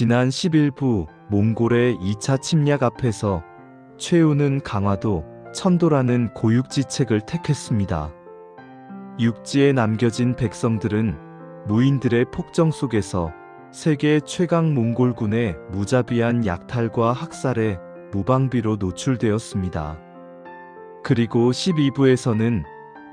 지난 10일부 몽골의 2차 침략 앞에서 최후는 강화도, 천도라는 고육지책을 택했습니다. 육지에 남겨진 백성들은 무인들의 폭정 속에서 세계 최강 몽골군의 무자비한 약탈과 학살에 무방비로 노출되었습니다. 그리고 12부에서는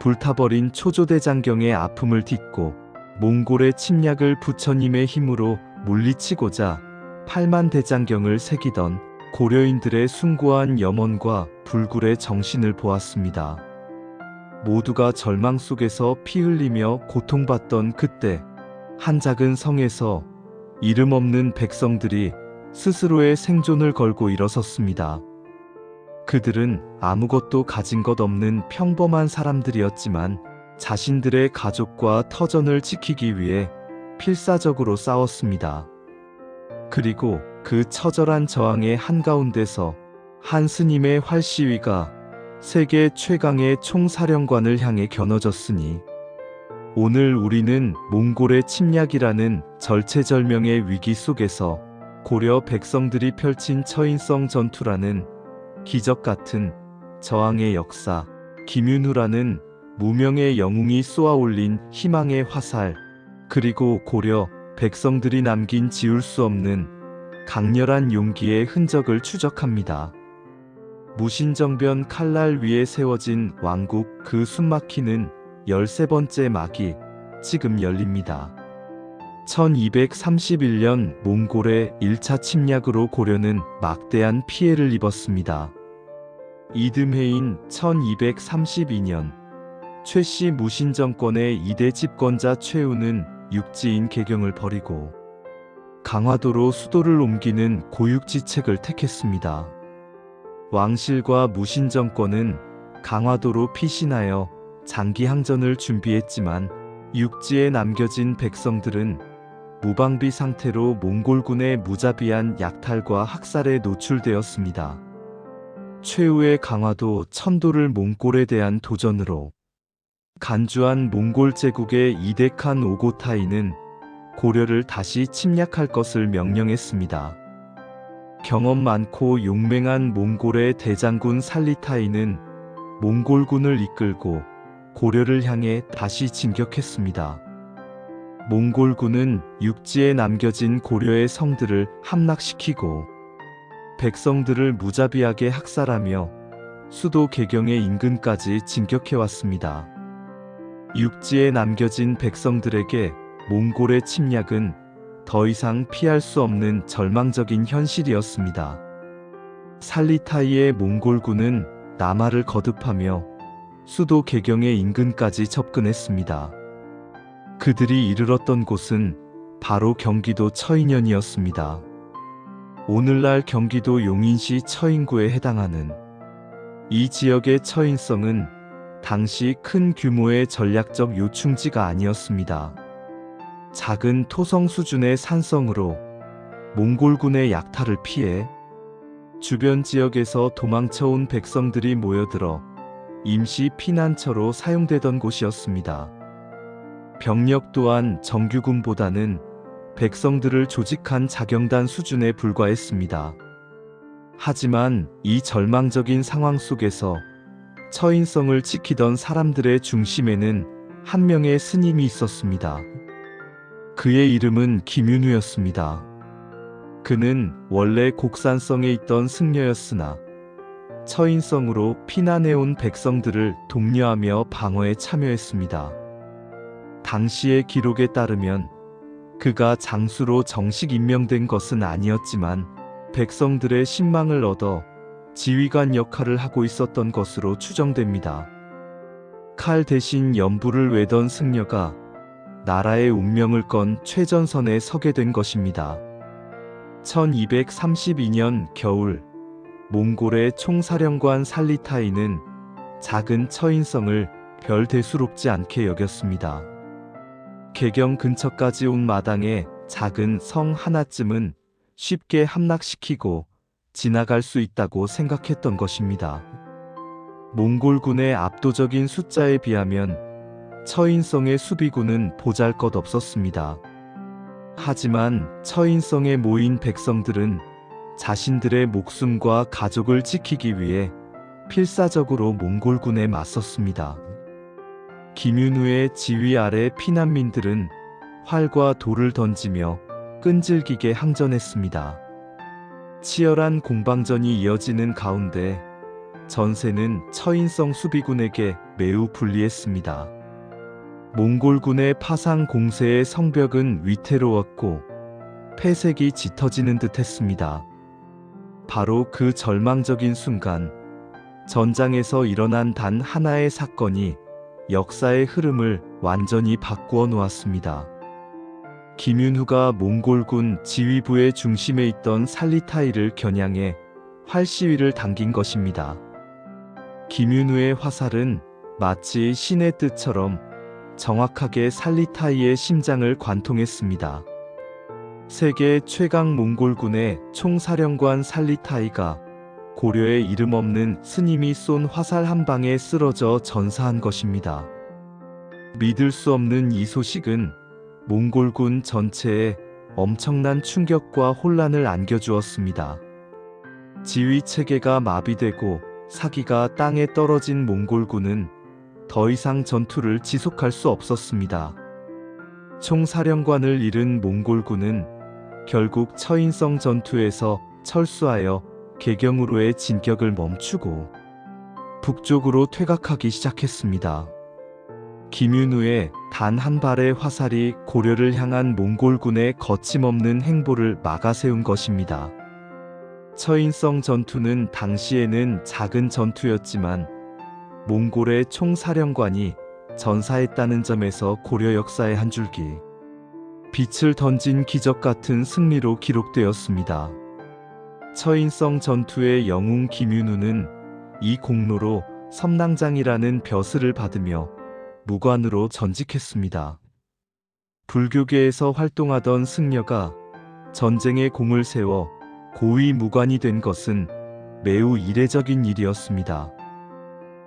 불타버린 초조대장경의 아픔을 딛고 몽골의 침략을 부처님의 힘으로 물리치고자 8만 대장경을 새기던 고려인들의 숭고한 염원과 불굴의 정신을 보았습니다. 모두가 절망 속에서 피 흘리며 고통받던 그때 한 작은 성에서 이름 없는 백성들이 스스로의 생존을 걸고 일어섰습니다. 그들은 아무것도 가진 것 없는 평범한 사람들이었지만 자신들의 가족과 터전을 지키기 위해 필사적으로 싸웠습니다. 그리고 그 처절한 저항의 한가운데서 한 스님의 활시위가 세계 최강의 총사령관을 향해 겨눠졌으니 오늘 우리는 몽골의 침략이라는 절체절명의 위기 속에서 고려 백성들이 펼친 처인성 전투라는 기적 같은 저항의 역사, 김윤후라는 무명의 영웅이 쏘아올린 희망의 화살, 그리고 고려 백성들이 남긴 지울 수 없는 강렬한 용기의 흔적을 추적합니다. 무신정변 칼날 위에 세워진 왕국 그 숨막히는 13번째 막이 지금 열립니다. 1231년 몽골의 1차 침략으로 고려는 막대한 피해를 입었습니다. 이듬해인 1232년 최씨 무신정권의 2대 집권자 최후는 육지인 개경을 버리고 강화도로 수도를 옮기는 고육지책을 택했습니다. 왕실과 무신정권은 강화도로 피신하여 장기 항전을 준비했지만 육지에 남겨진 백성들은 무방비 상태로 몽골군의 무자비한 약탈과 학살에 노출되었습니다. 최후의 강화도, 천도를 몽골에 대한 도전으로 간주한 몽골 제국의 이데칸 오고타이는 고려를 다시 침략할 것을 명령했습니다. 경험 많고 용맹한 몽골의 대장군 살리타이는 몽골군을 이끌고 고려를 향해 다시 진격했습니다. 몽골군은 육지에 남겨진 고려의 성들을 함락시키고 백성들을 무자비하게 학살하며 수도 개경의 인근까지 진격해왔습니다. 육지에 남겨진 백성들에게 몽골의 침략은 더 이상 피할 수 없는 절망적인 현실이었습니다. 살리타이의 몽골군은 남하를 거듭하며 수도 개경의 인근까지 접근했습니다. 그들이 이르렀던 곳은 바로 경기도 처인현이었습니다. 오늘날 경기도 용인시 처인구에 해당하는 이 지역의 처인성은 당시 큰 규모의 전략적 요충지가 아니었습니다. 작은 토성 수준의 산성으로 몽골군의 약탈을 피해 주변 지역에서 도망쳐온 백성들이 모여들어 임시 피난처로 사용되던 곳이었습니다. 병력 또한 정규군보다는 백성들을 조직한 자경단 수준에 불과했습니다. 하지만 이 절망적인 상황 속에서 처인성을 지키던 사람들의 중심에는 한 명의 스님이 있었습니다. 그의 이름은 김윤후였습니다. 그는 원래 곡산성에 있던 승려였으나 처인성으로 피난해온 백성들을 독려하며 방어에 참여했습니다. 당시의 기록에 따르면 그가 장수로 정식 임명된 것은 아니었지만 백성들의 신망을 얻어 지휘관 역할을 하고 있었던 것으로 추정됩니다. 칼 대신 연부를 외던 승려가 나라의 운명을 건 최전선에 서게 된 것입니다. 1232년 겨울 몽골의 총사령관 살리타이는 작은 처인성을 별 대수롭지 않게 여겼습니다. 개경 근처까지 온 마당에 작은 성 하나쯤은 쉽게 함락시키고 지나갈 수 있다고 생각했던 것입니다. 몽골군의 압도적인 숫자에 비하면 처인성의 수비군은 보잘것없었습니다. 하지만 처인성에 모인 백성들은 자신들의 목숨과 가족을 지키기 위해 필사적으로 몽골군에 맞섰습니다. 김윤우의 지휘 아래 피난민들은 활과 돌을 던지며 끈질기게 항전했습니다. 치열한 공방전이 이어지는 가운데 전세는 처인성 수비군에게 매우 불리했습니다. 몽골군의 파상 공세의 성벽은 위태로웠고 폐색이 짙어지는 듯했습니다. 바로 그 절망적인 순간 전장에서 일어난 단 하나의 사건이 역사의 흐름을 완전히 바꾸어 놓았습니다. 김윤후가 몽골군 지휘부의 중심에 있던 살리타이를 겨냥해 활시위를 당긴 것입니다. 김윤후의 화살은 마치 신의 뜻처럼 정확하게 살리타이의 심장을 관통했습니다. 세계 최강 몽골군의 총사령관 살리타이가 고려의 이름 없는 스님이 쏜 화살 한 방에 쓰러져 전사한 것입니다. 믿을 수 없는 이 소식은 몽골군 전체에 엄청난 충격과 혼란을 안겨주었습니다. 지휘 체계가 마비되고 사기가 땅에 떨어진 몽골군은 더 이상 전투를 지속할 수 없었습니다. 총사령관을 잃은 몽골군은 결국 처인성 전투에서 철수하여 개경으로의 진격을 멈추고 북쪽으로 퇴각하기 시작했습니다. 김윤우의 단 한 발의 화살이 고려를 향한 몽골군의 거침없는 행보를 막아세운 것입니다. 처인성 전투는 당시에는 작은 전투였지만 몽골의 총사령관이 전사했다는 점에서 고려 역사의 한 줄기 빛을 던진 기적 같은 승리로 기록되었습니다. 처인성 전투의 영웅 김윤우는 이 공로로 섬낭장이라는 벼슬을 받으며 무관으로 전직했습니다. 불교계에서 활동하던 승려가 전쟁에 공을 세워 고위 무관이 된 것은 매우 이례적인 일이었습니다.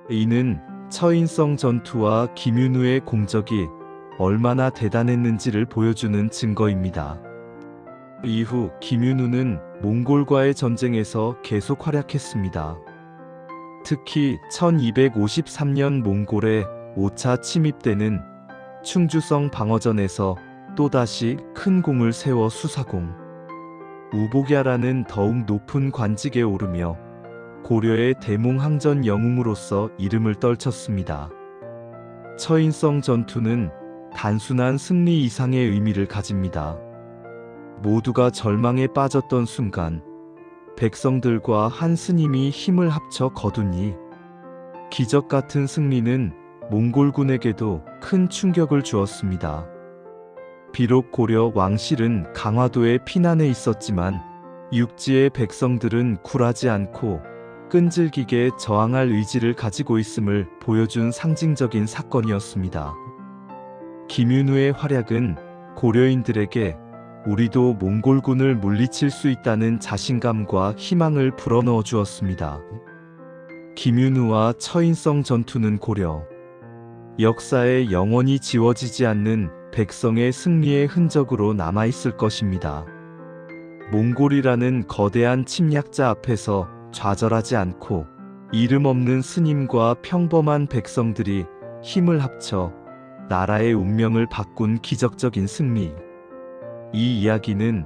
이는 처인성 전투와 김윤우의 공적이 얼마나 대단했는지를 보여주는 증거입니다. 이후 김윤우는 몽골과의 전쟁에서 계속 활약했습니다. 특히 1253년 몽골의 5차 침입 때는 충주성 방어전에서 또다시 큰 공을 세워 수사공 우복야라는 더욱 높은 관직에 오르며 고려의 대몽항전 영웅으로서 이름을 떨쳤습니다. 처인성 전투는 단순한 승리 이상의 의미를 가집니다. 모두가 절망에 빠졌던 순간 백성들과 한 스님이 힘을 합쳐 거둔 이 기적 같은 승리는 몽골군에게도 큰 충격을 주었습니다. 비록 고려 왕실은 강화도에 피난해 있었지만 육지의 백성들은 굴하지 않고 끈질기게 저항할 의지를 가지고 있음을 보여준 상징적인 사건이었습니다. 김윤우의 활약은 고려인들에게 우리도 몽골군을 물리칠 수 있다는 자신감과 희망을 불어넣어 주었습니다. 김윤우와 처인성 전투는 고려 역사에 영원히 지워지지 않는 백성의 승리의 흔적으로 남아있을 것입니다. 몽골이라는 거대한 침략자 앞에서 좌절하지 않고 이름 없는 스님과 평범한 백성들이 힘을 합쳐 나라의 운명을 바꾼 기적적인 승리. 이 이야기는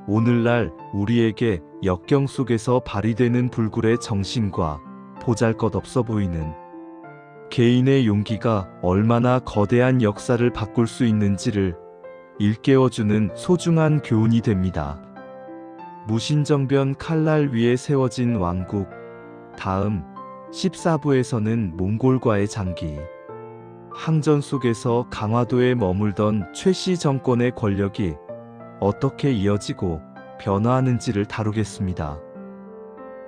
오늘날 우리에게 역경 속에서 발휘되는 불굴의 정신과 보잘것없어 보이는 개인의 용기가 얼마나 거대한 역사를 바꿀 수 있는지를 일깨워주는 소중한 교훈이 됩니다. 무신정변 칼날 위에 세워진 왕국. 다음 14부에서는 몽골과의 장기 항전 속에서 강화도에 머물던 최씨 정권의 권력이 어떻게 이어지고 변화하는지를 다루겠습니다.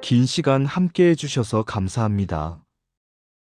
긴 시간 함께 해주셔서 감사합니다.